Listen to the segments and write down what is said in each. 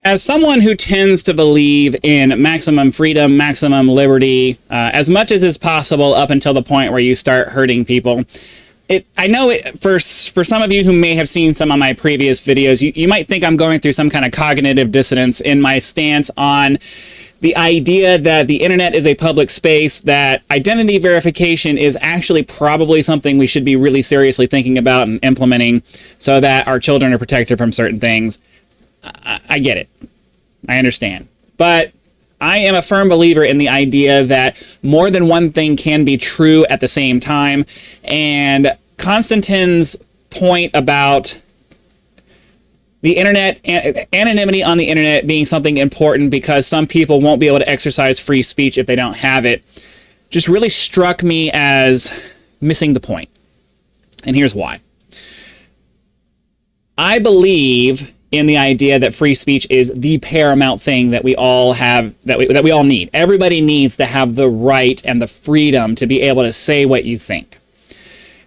As someone who tends to believe in maximum freedom, maximum liberty, as much as is possible up until the point where you start hurting people, I know for some of you who may have seen some of my previous videos, you might think I'm going through some kind of cognitive dissonance in my stance on the idea that the internet is a public space, that identity verification is actually probably something we should be really seriously thinking about and implementing so that our children are protected from certain things. I get it. I understand. But I am a firm believer in the idea that more than one thing can be true at the same time. And Konstantin's point about the internet, anonymity on the internet being something important because some people won't be able to exercise free speech if they don't have it, just really struck me as missing the point. And here's why. I believe in the idea that free speech is the paramount thing that we all have, that we all need. Everybody needs to have the right and the freedom to be able to say what you think.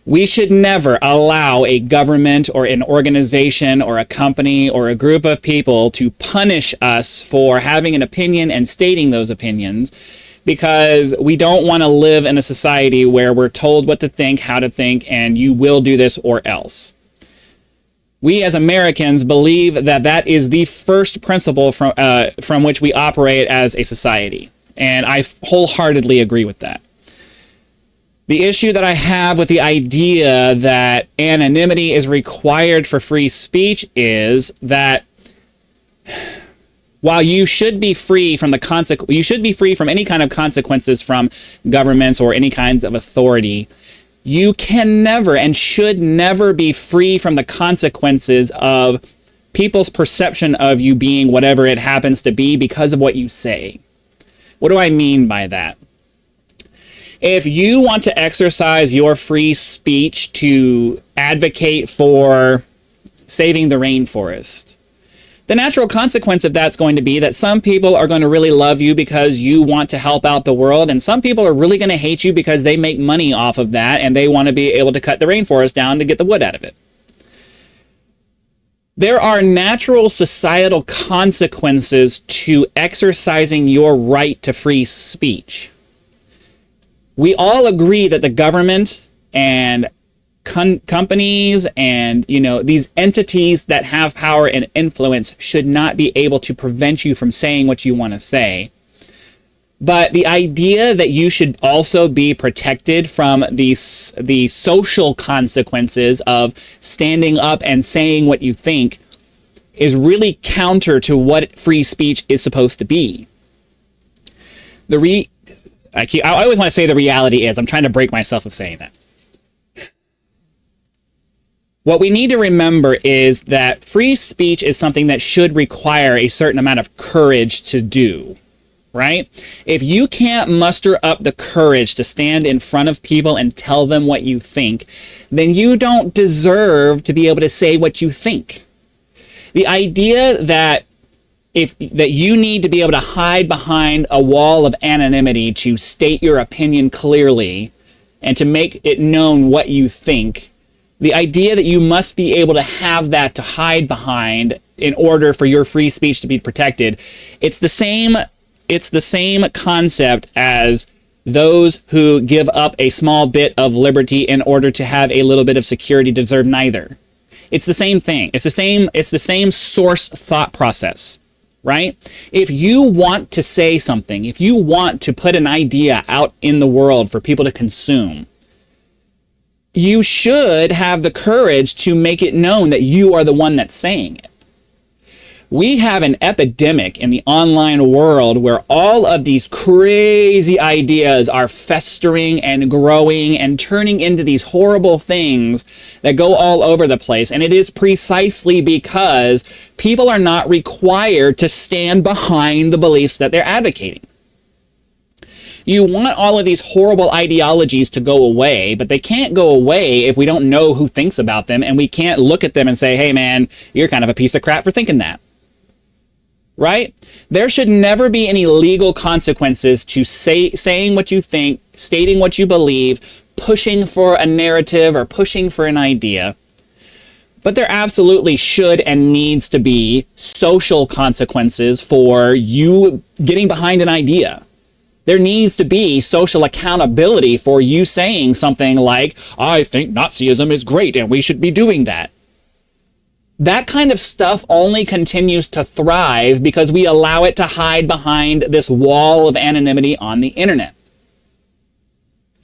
We should never allow a government or an organization or a company or a group of people to punish us for having an opinion and stating those opinions, because we don't want to live in a society where we're told what to think, how to think, and you will do this or else. We as Americans believe that that is the first principle from which we operate as a society. And I wholeheartedly agree with that. The issue that I have with the idea that anonymity is required for free speech is that while you should be free from you should be free from any kind of consequences from governments or any kinds of authority, you can never and should never be free from the consequences of people's perception of you being whatever it happens to be because of what you say. What do I mean by that? If you want to exercise your free speech to advocate for saving the rainforest, the natural consequence of that's going to be that some people are going to really love you because you want to help out the world, and some people are really going to hate you because they make money off of that and they want to be able to cut the rainforest down to get the wood out of it. There are natural societal consequences to exercising your right to free speech. We all agree that the government and companies and, these entities that have power and influence should not be able to prevent you from saying what you want to say. But the idea that you should also be protected from the social consequences of standing up and saying what you think is really counter to what free speech is supposed to be. I always want to say the reality is, I'm trying to break myself of saying that. What we need to remember is that free speech is something that should require a certain amount of courage to do, right? If you can't muster up the courage to stand in front of people and tell them what you think, then you don't deserve to be able to say what you think. The idea that you need to be able to hide behind a wall of anonymity to state your opinion clearly and to make it known what you think, the idea that you must be able to have that to hide behind in order for your free speech to be protected, it's the same concept as those who give up a small bit of liberty in order to have a little bit of security deserve neither. It's the same thing. It's the same source thought process. Right? If you want to say something, if you want to put an idea out in the world for people to consume, you should have the courage to make it known that you are the one that's saying it. We have an epidemic in the online world where all of these crazy ideas are festering and growing and turning into these horrible things that go all over the place. And it is precisely because people are not required to stand behind the beliefs that they're advocating. You want all of these horrible ideologies to go away, but they can't go away if we don't know who thinks about them, and we can't look at them and say, hey man, you're kind of a piece of crap for thinking that. Right? There should never be any legal consequences to saying what you think, stating what you believe, pushing for a narrative or pushing for an idea. But there absolutely should and needs to be social consequences for you getting behind an idea. There needs to be social accountability for you saying something like, I think Nazism is great and we should be doing that. That kind of stuff only continues to thrive because we allow it to hide behind this wall of anonymity on the internet.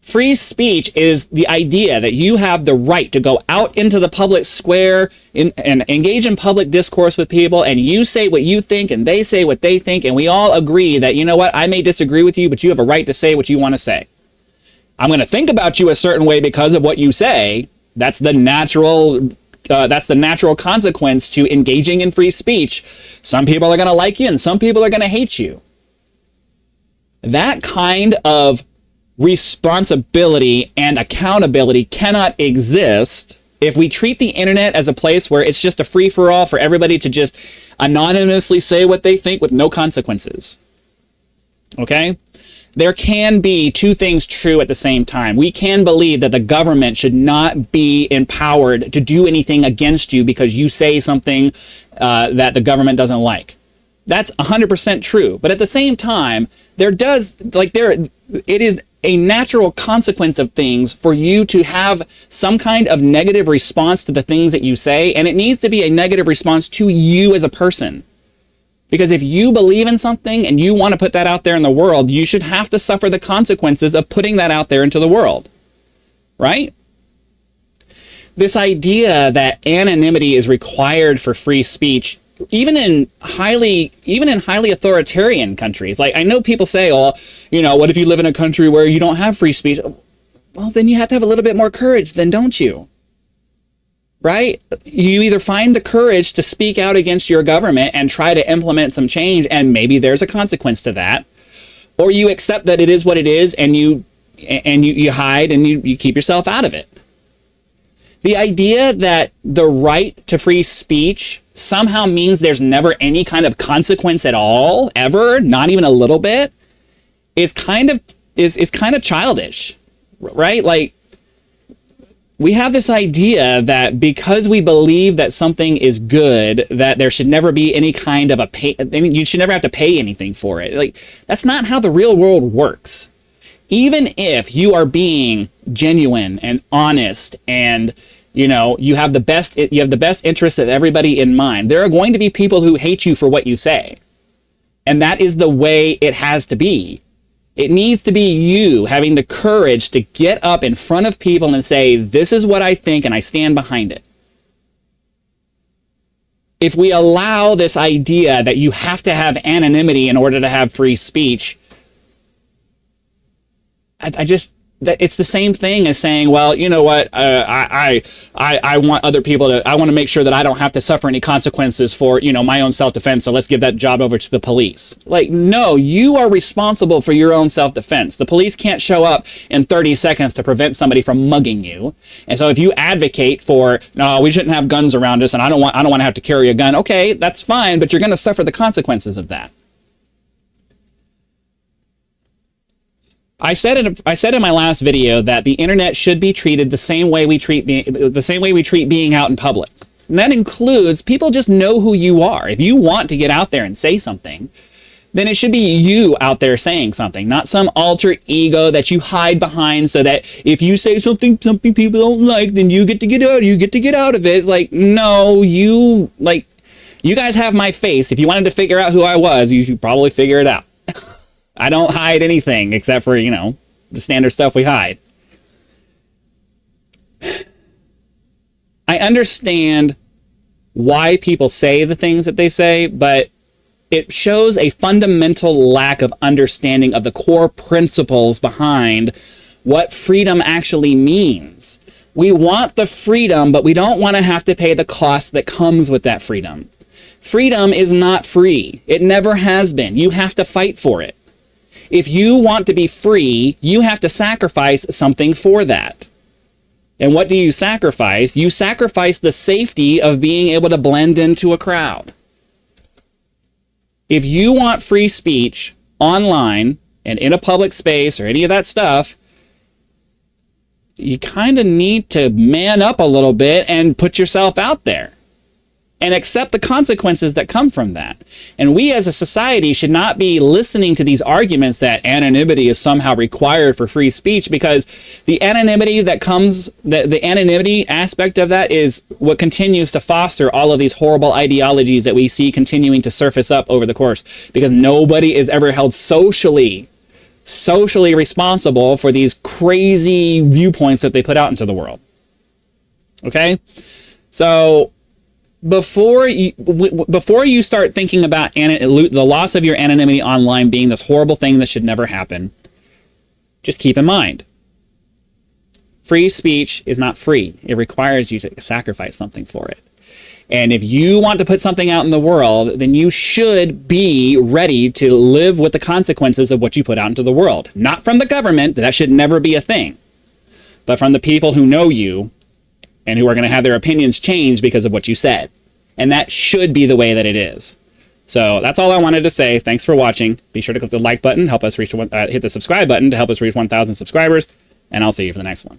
Free speech is the idea that you have the right to go out into the public square and engage in public discourse with people, and you say what you think and they say what they think, and we all agree that, you know what, I may disagree with you, but you have a right to say what you want to say. I'm going to think about you a certain way because of what you say. That's the natural consequence to engaging in free speech. Some people are going to like you and some people are going to hate you. That kind of responsibility and accountability cannot exist if we treat the internet as a place where it's just a free-for-all for everybody to just anonymously say what they think with no consequences. Okay? There can be two things true at the same time. We can believe that the government should not be empowered to do anything against you because you say something that the government doesn't like. That's 100% true. But at the same time, it is a natural consequence of things for you to have some kind of negative response to the things that you say, and it needs to be a negative response to you as a person. Because if you believe in something and you want to put that out there in the world, you should have to suffer the consequences of putting that out there into the world. Right? This idea that anonymity is required for free speech, even in highly authoritarian countries. Like, I know people say, oh, you know, what if you live in a country where you don't have free speech? Well, then you have to have a little bit more courage then, don't you? Right? You either find the courage to speak out against your government and try to implement some change, and maybe there's a consequence to that, or you accept that it is what it is, and you hide and you keep yourself out of it. The idea that the right to free speech somehow means there's never any kind of consequence at all, ever, not even a little bit, is kind of childish, right? Like, we have this idea that because we believe that something is good, that there should never be any kind of you should never have to pay anything for it. Like, that's not how the real world works. Even if you are being genuine and honest and, you know, you have the best interests of everybody in mind, there are going to be people who hate you for what you say. And that is the way it has to be. It needs to be you having the courage to get up in front of people and say, this is what I think and I stand behind it. If we allow this idea that you have to have anonymity in order to have free speech, it's the same thing as saying, well, you know what, I want other people to, I want to make sure that I don't have to suffer any consequences for, you know, my own self-defense, so let's give that job over to the police. Like, no, you are responsible for your own self-defense. The police can't show up in 30 seconds to prevent somebody from mugging you. And so if you advocate for, no, we shouldn't have guns around us and I don't want to have to carry a gun, okay, that's fine, but you're going to suffer the consequences of that. I said in my last video that the internet should be treated the same way we treat being out in public. And that includes people just know who you are. If you want to get out there and say something, then it should be you out there saying something, not some alter ego that you hide behind so that if you say something people don't like, then you get to get out of it. It's like, no, you guys have my face. If you wanted to figure out who I was, you should probably figure it out. I don't hide anything except for, you know, the standard stuff we hide. I understand why people say the things that they say, but it shows a fundamental lack of understanding of the core principles behind what freedom actually means. We want the freedom, but we don't want to have to pay the cost that comes with that freedom. Freedom is not free. It never has been. You have to fight for it. If you want to be free, you have to sacrifice something for that. And what do you sacrifice? You sacrifice the safety of being able to blend into a crowd. If you want free speech online and in a public space or any of that stuff, you kind of need to man up a little bit and put yourself out there and accept the consequences that come from that. And we as a society should not be listening to these arguments that anonymity is somehow required for free speech, because the anonymity that comes, the anonymity aspect of that is what continues to foster all of these horrible ideologies that we see continuing to surface up over the course, because nobody is ever held socially responsible for these crazy viewpoints that they put out into the world. Okay? So before you start thinking about the loss of your anonymity online being this horrible thing that should never happen, just keep in mind, free speech is not free. It requires you to sacrifice something for it. And if you want to put something out in the world, then you should be ready to live with the consequences of what you put out into the world. Not from the government, that should never be a thing, but from the people who know you and who are going to have their opinions changed because of what you said. And that should be the way that it is. So that's all I wanted to say. Thanks for watching. Be sure to click the like button, help us reach hit the subscribe button to help us reach 1,000 subscribers, and I'll see you for the next one.